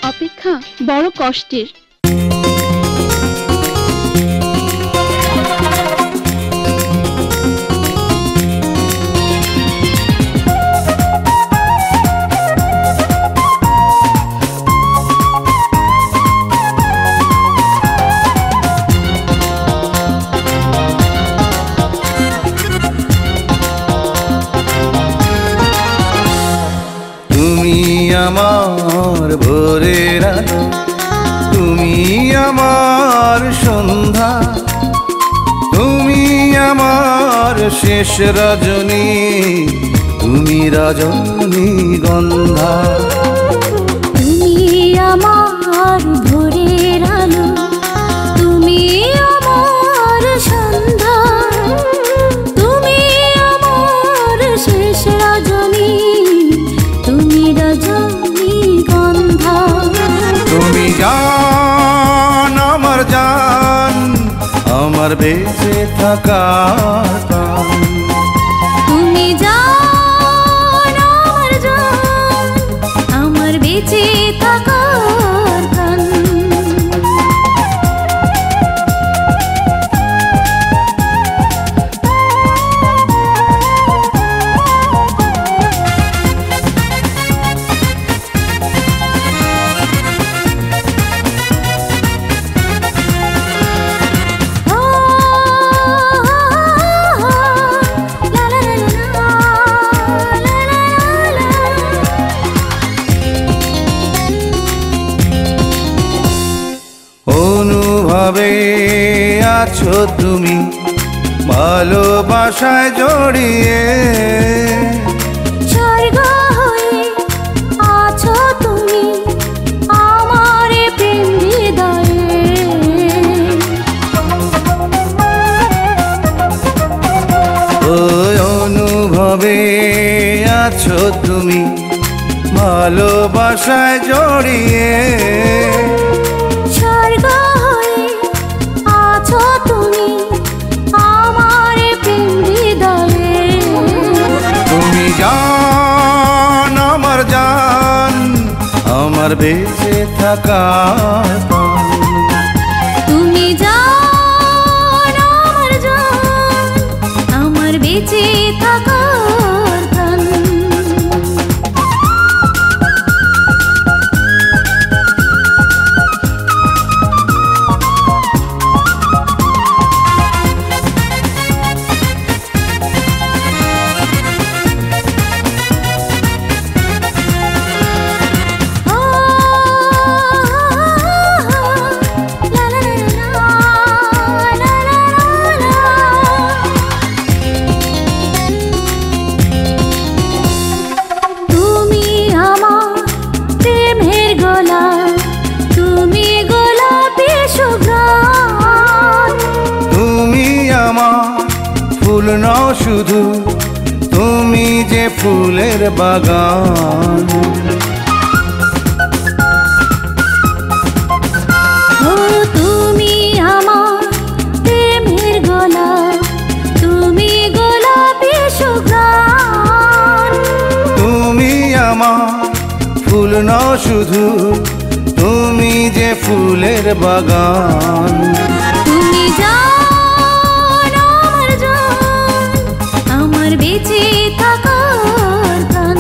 অপেক্ষা বড় কষ্টের। আমার ভোরের আলো, তুমি আমার সন্ধ্যা, তুমি আমার শেষ রজনী, তুমি রজনীগন্ধা। তুমি আমার ভোরের আলো, তুমি আমার সন্ধ্যা, তুমি আমার শেষ রজনী, তুমি রজনীগন্ধা। তুমি জান আমার জান, আমার বেঁচে থাকার প্রাণ। তুমি জান আমার জান, আমার বেঁচে থাকার প্রাণ। অনুভবে আছো তুমি ভালোবাসায় জড়িয়ে, স্বর্গ হয়ে আছো তুমি আমার প্রেম হৃদয়ে। ওই অনুভবে আছো তুমি ভালোবাসায় জড়িয়ে, স্বর্গ হয়ে আছো তুমি আমার প্রেম হৃদয়ে। তুমি জান আমার জান, আমার বেঁচে থাকার প্রাণ। তুমি জান আমার জান, আমার বেঁচে থাকার প্রাণ। ফুল নও শুধু, তুমি যে ফুলের বাগান। ও তুমি আমার প্রেমের গলা, তুমি গোলাপি সুঘ্রাণ। তুমি আমার ফুল নও শুধু, তুমি যে ফুলের বাগান। তুমি জান আমার জান, আমার বেঁচে থাকার প্রাণ।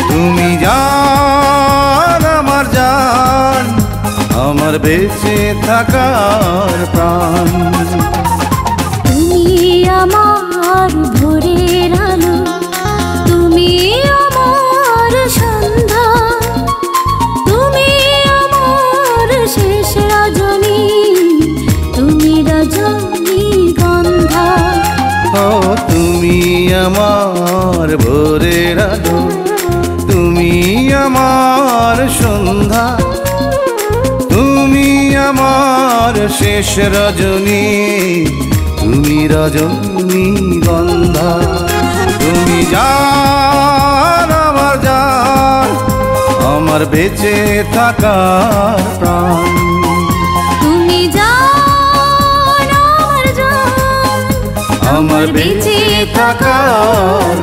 তুমি জান আমার জান, আমার বেঁচে থাকার প্রাণ। তুমি আমার ভোরের আলো, তুমি আমার সন্ধ্যা, তুমি আমার শেষ রজনী, তুমি রজনীগন্ধা। ও তুমি আমার ভোরের আলো, তুমি আমার সন্ধ্যা, তুমি আমার শেষ রজনী, তুমি রজনীগন্ধা। তুমি জান আমার জান, আমার বেঁচে থাকার প্রাণ। তুমি জান আমার জান, আমার বেঁচে থাকার